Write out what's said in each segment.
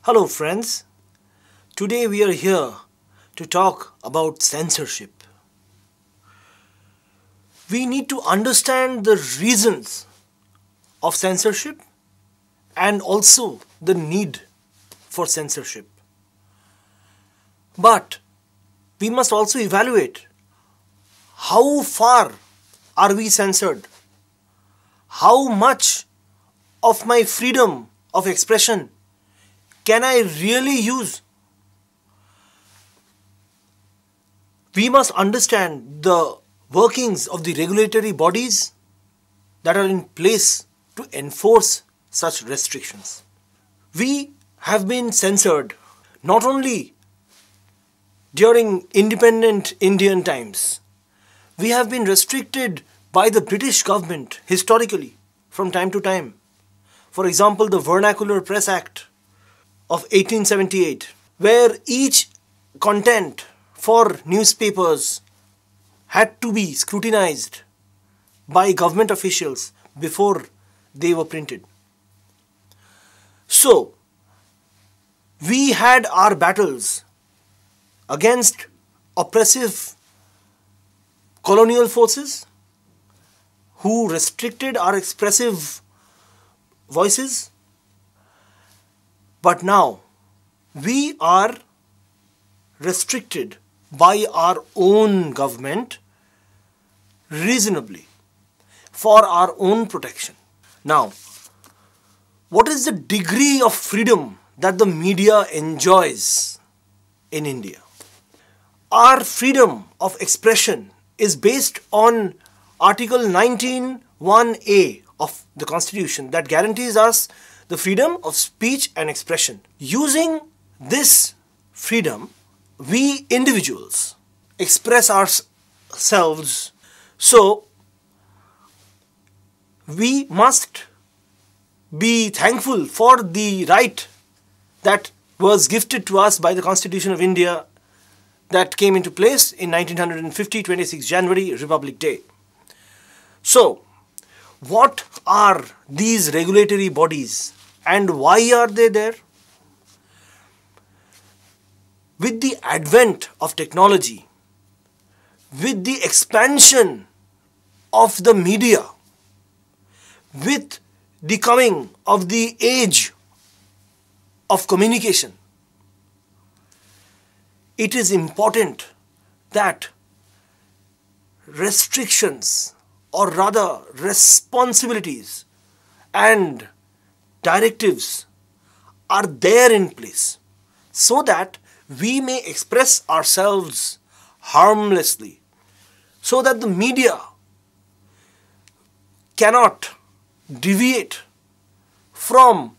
Hello friends, today we are here to talk about censorship. We need to understand the reasons of censorship and also the need for censorship. But we must also evaluate how far are we censored? How much of my freedom of expression can I really use? We must understand the workings of the regulatory bodies that are in place to enforce such restrictions. We have been censored not only during independent Indian times. We have been restricted by the British government historically from time to time. For example, the Vernacular Press Act of 1878, where each content for newspapers had to be scrutinized by government officials before they were printed. So, we had our battles against oppressive colonial forces who restricted our expressive voices. But now, we are restricted by our own government reasonably for our own protection. Now, what is the degree of freedom that the media enjoys in India? Our freedom of expression is based on Article 19(1)(a) of the Constitution that guarantees us the freedom of speech and expression. Using this freedom, we individuals express ourselves. So, we must be thankful for the right that was gifted to us by the Constitution of India that came into place in 1950, 26 January, Republic Day. So, what are these regulatory bodies and why are they there? With the advent of technology, with the expansion of the media, with the coming of the age of communication, it is important that restrictions, or rather responsibilities and directives are there in place so that we may express ourselves harmlessly, so that the media cannot deviate from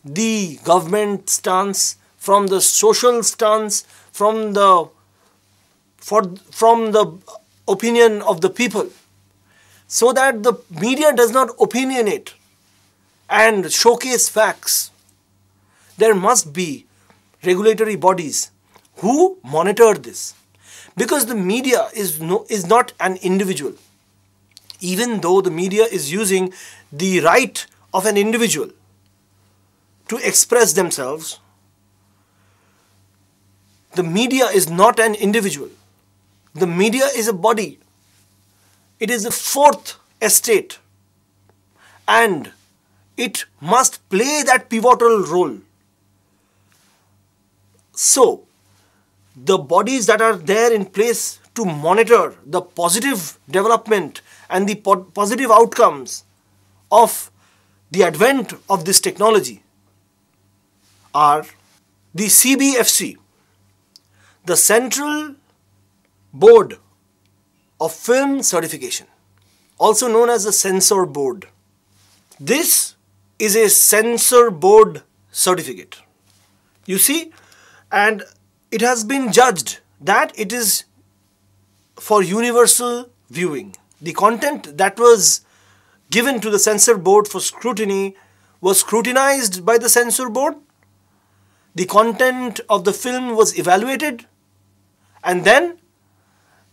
the government stance, from the social stance, from the opinion of the people, so that the media does not opinionate and showcase facts. There must be regulatory bodies who monitor this, because the media is not an individual. Even though the media is using the right of an individual to express themselves, the media is not an individual. The media is a body. It is the fourth estate, and it must play that pivotal role. So, the bodies that are there in place to monitor the positive development and the positive outcomes of the advent of this technology are the CBFC, the Central Board of Film Certification, also known as the Censor Board. This is a censor board certificate. You see, and it has been judged that it is for universal viewing. The content that was given to the censor board for scrutiny was scrutinized by the censor board. The content of the film was evaluated, and then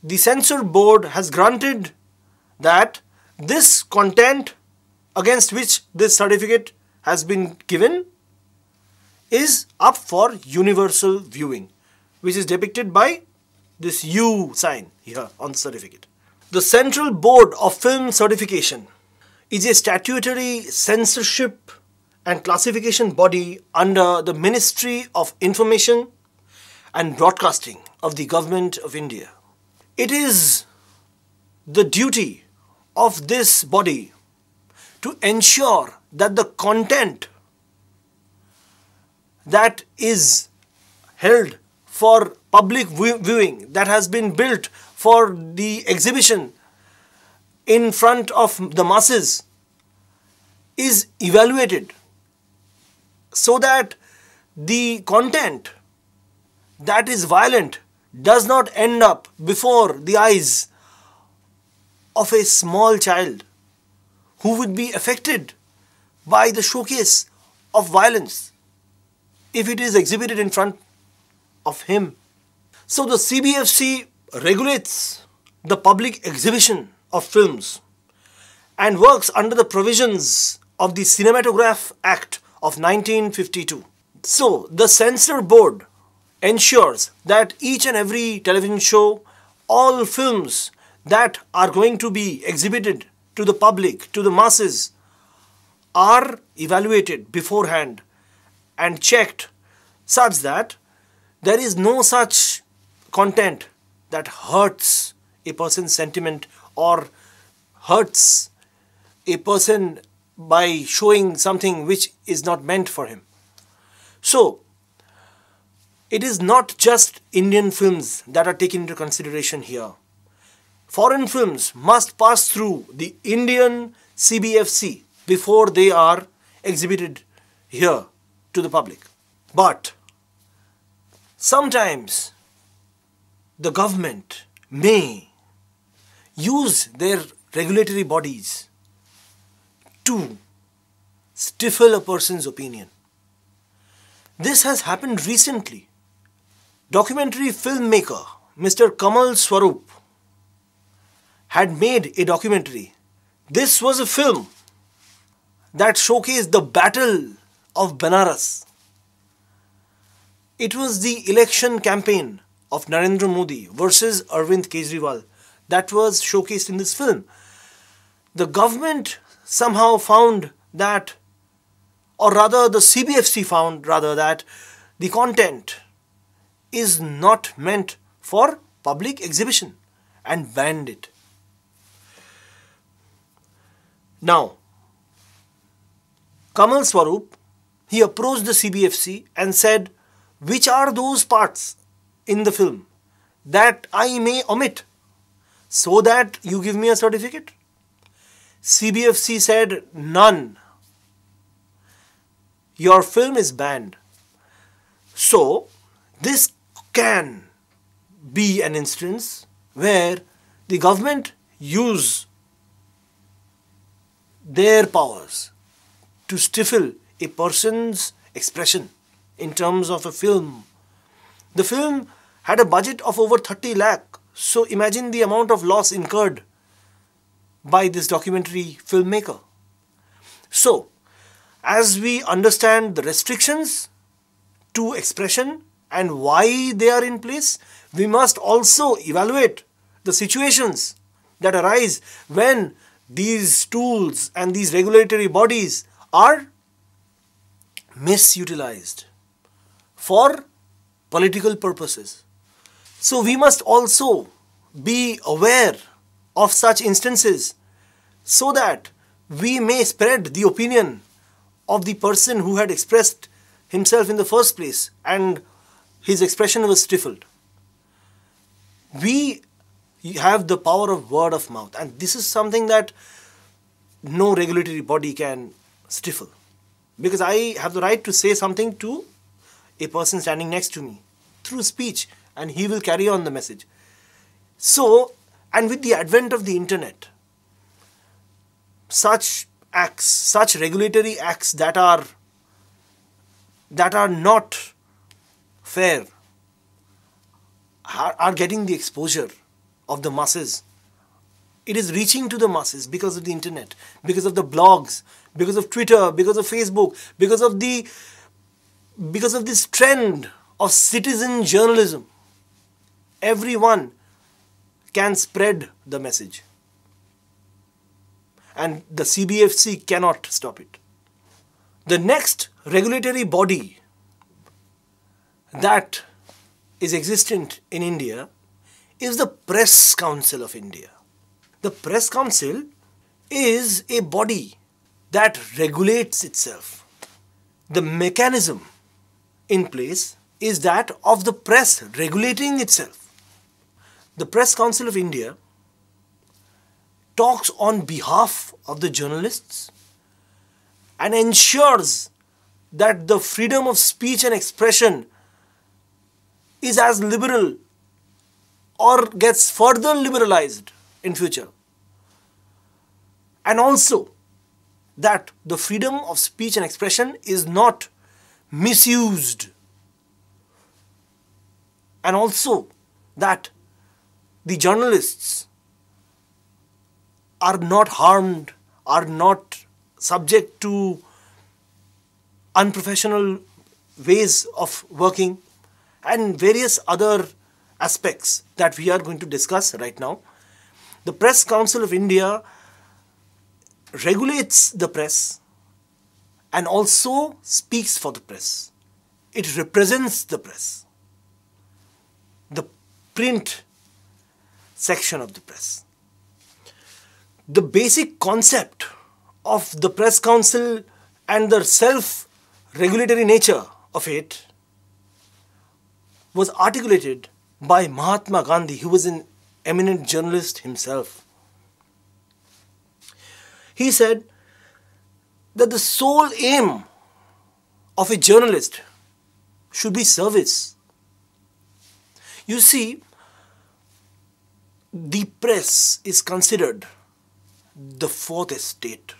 the censor board has granted that this content against which this certificate has been given is up for universal viewing, which is depicted by this U sign here on the certificate. The Central Board of Film Certification is a statutory censorship and classification body under the Ministry of Information and Broadcasting of the Government of India. It is the duty of this body to ensure that the content that is held for public viewing, that has been built for the exhibition in front of the masses, is evaluated so that the content that is violent does not end up before the eyes of a small child who would be affected by the showcase of violence if it is exhibited in front of him. So the CBFC regulates the public exhibition of films and works under the provisions of the Cinematograph Act of 1952. So the censor board ensures that each and every television show, all films that are going to be exhibited to the public, to the masses, are evaluated beforehand and checked such that there is no such content that hurts a person's sentiment or hurts a person by showing something which is not meant for him. So, it is not just Indian films that are taken into consideration here. Foreign films must pass through the Indian CBFC before they are exhibited here to the public. But sometimes the government may use their regulatory bodies to stifle a person's opinion. This has happened recently. Documentary filmmaker Mr. Kamal Swarup had made a documentary. This was a film that showcased the Battle of Banaras. It was the election campaign of Narendra Modi versus Arvind Kejriwal that was showcased in this film. The government somehow found that, or rather the CBFC found rather, that the content is not meant for public exhibition and banned it. Now, Kamal Swarup, he approached the CBFC and said, which are those parts in the film that I may omit so that you give me a certificate? CBFC said, none. Your film is banned. So, this can be an instance where the government use their powers to stifle a person's expression in terms of a film. The film had a budget of over 30 lakh. So imagine the amount of loss incurred by this documentary filmmaker. So, as we understand the restrictions to expression and why they are in place, we must also evaluate the situations that arise when these tools and these regulatory bodies are misutilized for political purposes. So we must also be aware of such instances so that we may spread the opinion of the person who had expressed himself in the first place and his expression was stifled. We have the power of word of mouth, and this is something that no regulatory body can stifle, because I have the right to say something to a person standing next to me through speech and he will carry on the message. So, and with the advent of the internet, such acts, such regulatory acts that are not fair are getting the exposure of the masses. It is reaching to the masses because of the internet, because of the blogs, because of Twitter, because of Facebook, because of the because of this trend of citizen journalism, everyone can spread the message. And the CBFC cannot stop it. The next regulatory body that is existent in India is the Press Council of India. The Press Council is a body that regulates itself. The mechanism in place is that of the press regulating itself. The Press Council of India talks on behalf of the journalists and ensures that the freedom of speech and expression is as liberal or gets further liberalized in future. And also that the freedom of speech and expression is not misused. And also that the journalists are not harmed, are not subject to unprofessional ways of working, and various other aspects that we are going to discuss right now. The Press Council of India regulates the press and also speaks for the press. It represents the press, the print section of the press. The basic concept of the Press Council and the self-regulatory nature of it was articulated by Mahatma Gandhi, who was an eminent journalist himself. He said that the sole aim of a journalist should be service. You see, the press is considered the fourth estate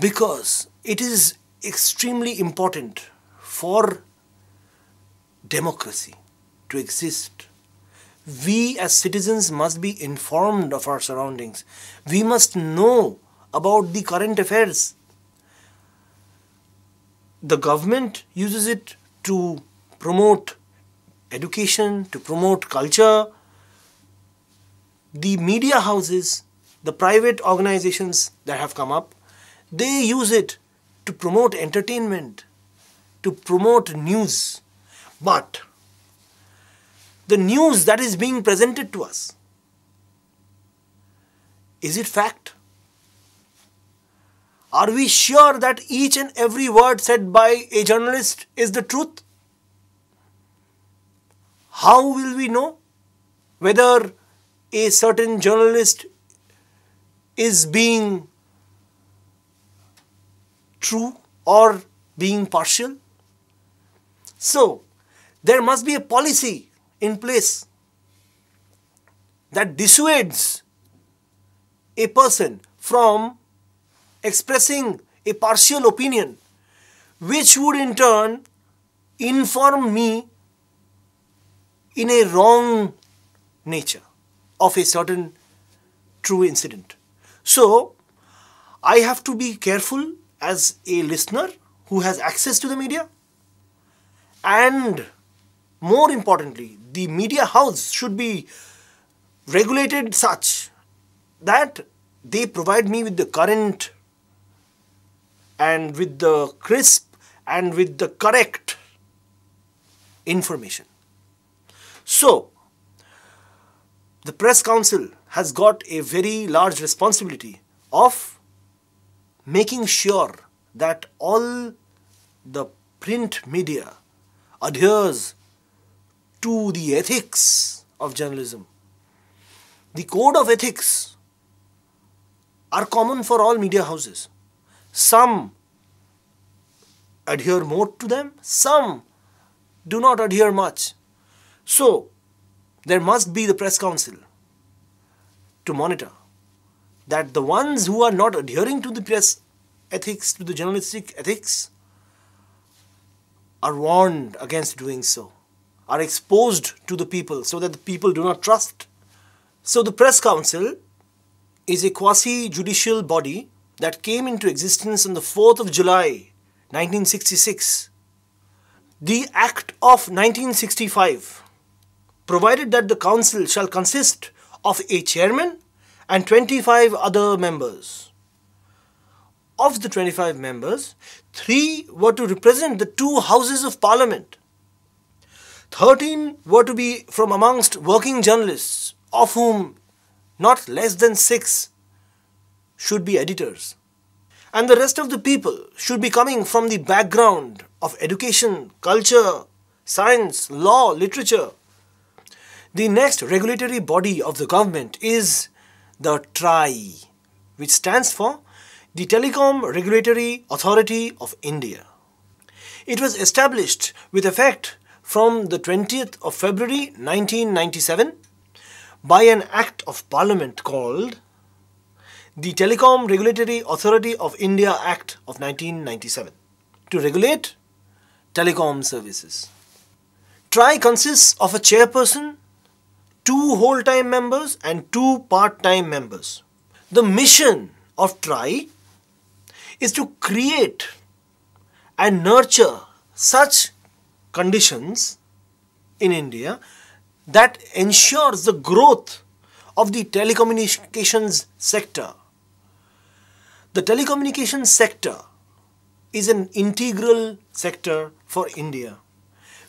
because it is extremely important for democracy to exist. We as citizens must be informed of our surroundings. We must know about the current affairs. The government uses it to promote education, to promote culture. The media houses, the private organizations that have come up, they use it to promote entertainment, to promote news. But the news that is being presented to us, is it fact? Are we sure that each and every word said by a journalist is the truth? How will we know whether a certain journalist is being true or being partial? So, there must be a policy in place that dissuades a person from expressing a partial opinion, which would in turn inform me in a wrong nature of a certain true incident. So, I have to be careful as a listener who has access to the media, and more importantly, the media house should be regulated such that they provide me with the current and with the crisp and with the correct information. So, the Press Council has got a very large responsibility of making sure that all the print media adheres to the ethics of journalism. The code of ethics are common for all media houses. Some adhere more to them, some do not adhere much. So, there must be the Press Council to monitor that the ones who are not adhering to the press ethics, to the journalistic ethics, are warned against doing so, are exposed to the people so that the people do not trust. So the Press Council is a quasi-judicial body that came into existence on the 4th of July 1966. The Act of 1965 provided that the council shall consist of a chairman and 25 other members. Of the 25 members, 3 were to represent the 2 houses of parliament. 13 were to be from amongst working journalists, of whom not less than 6 should be editors. And the rest of the people should be coming from the background of education, culture, science, law, literature. The next regulatory body of the government is the TRAI, which stands for the Telecom Regulatory Authority of India. It was established with effect from the 20th of February 1997 by an Act of Parliament called the Telecom Regulatory Authority of India Act of 1997 to regulate telecom services. TRAI consists of a chairperson, 2 whole-time members and 2 part-time members. The mission of TRAI is to create and nurture such conditions in India that ensures the growth of the telecommunications sector. The telecommunications sector is an integral sector for India.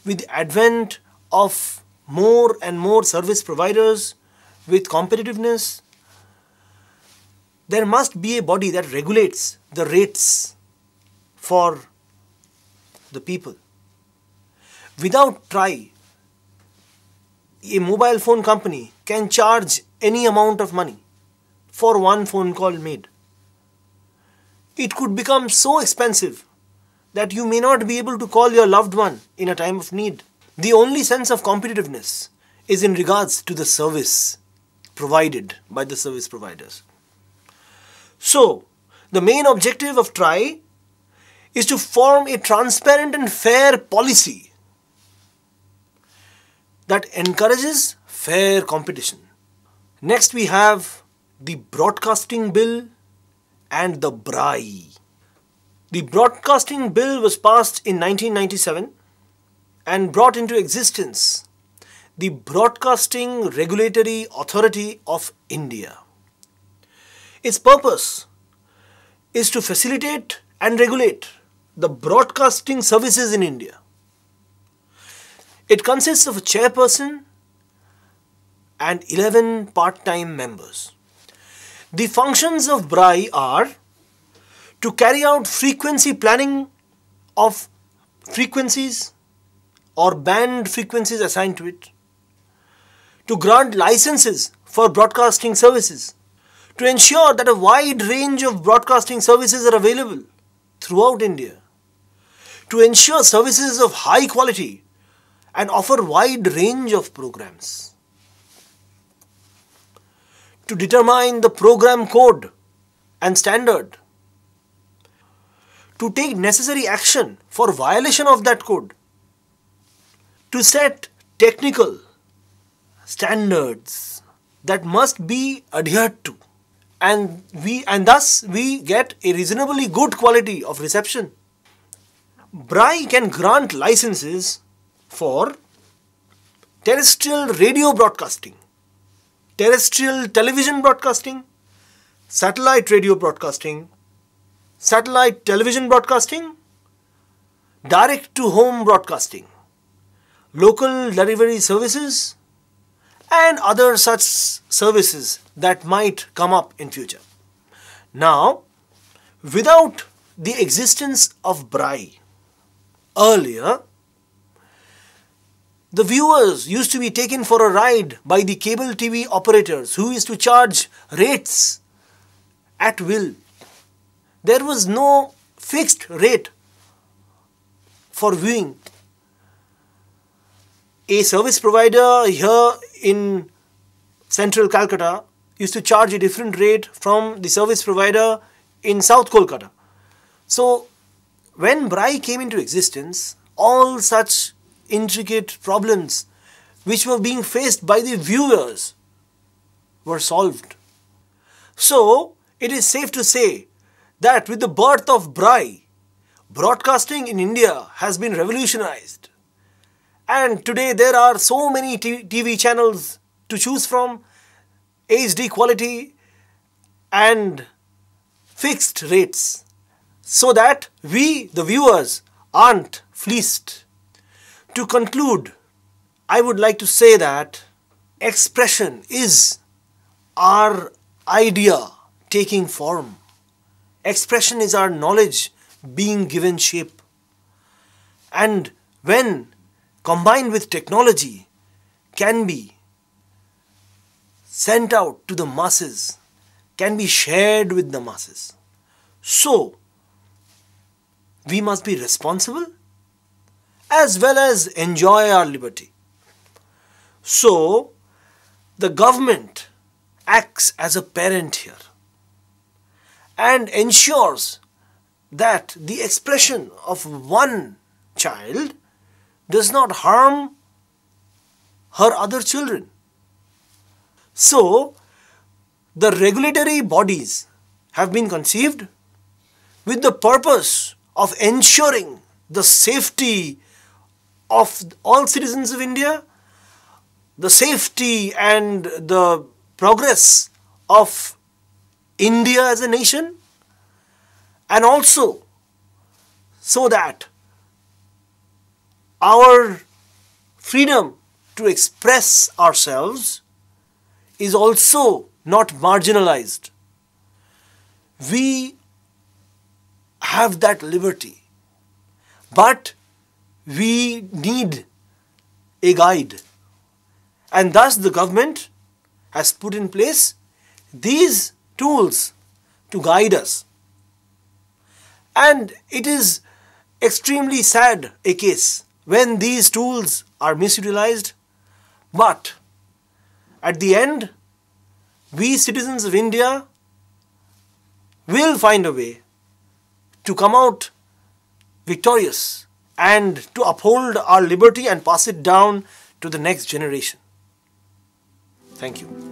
With the advent of more and more service providers with competitiveness, there must be a body that regulates the rates for the people. Without TRAI, a mobile phone company can charge any amount of money for one phone call made. It could become so expensive that you may not be able to call your loved one in a time of need. The only sense of competitiveness is in regards to the service provided by the service providers. So, the main objective of TRAI is to form a transparent and fair policy that encourages fair competition. Next we have the Broadcasting Bill and the BRAI. The Broadcasting Bill was passed in 1997 and brought into existence the Broadcasting Regulatory Authority of India. Its purpose is to facilitate and regulate the broadcasting services in India. It consists of a chairperson and 11 part-time members. The functions of BRAI are to carry out frequency planning of frequencies or band frequencies assigned to it, to grant licenses for broadcasting services, to ensure that a wide range of broadcasting services are available throughout India, to ensure services of high quality and offer wide range of programs, to determine the program code and standard, to take necessary action for violation of that code, to set technical standards that must be adhered to, and thus we get a reasonably good quality of reception. BRAI can grant licenses for terrestrial radio broadcasting, terrestrial television broadcasting, satellite radio broadcasting, satellite television broadcasting, direct-to-home broadcasting, local delivery services, and other such services that might come up in future. Now, without the existence of BRAI, earlier, the viewers used to be taken for a ride by the cable TV operators who used to charge rates at will. There was no fixed rate for viewing. A service provider here in central Calcutta used to charge a different rate from the service provider in South Kolkata. So, when BRAI came into existence, all such intricate problems which were being faced by the viewers were solved. So, it is safe to say that with the birth of BRAI, broadcasting in India has been revolutionized. And today there are so many TV channels to choose from, HD quality and fixed rates, so that we, the viewers, aren't fleeced. To conclude, I would like to say that expression is our idea taking form. Expression is our knowledge being given shape. And when combined with technology, can be sent out to the masses, can be shared with the masses. So, we must be responsible as well as enjoy our liberty. So, the government acts as a parent here and ensures that the expression of one child does not harm her other children. So, the regulatory bodies have been conceived with the purpose of ensuring the safety of all citizens of India, the safety and the progress of India as a nation, and also so that our freedom to express ourselves is also not marginalized. We have that liberty, but we need a guide, and thus the government has put in place these tools to guide us. And it is extremely sad a case when these tools are misutilized, but at the end, we citizens of India will find a way to come out victorious and to uphold our liberty and pass it down to the next generation. Thank you.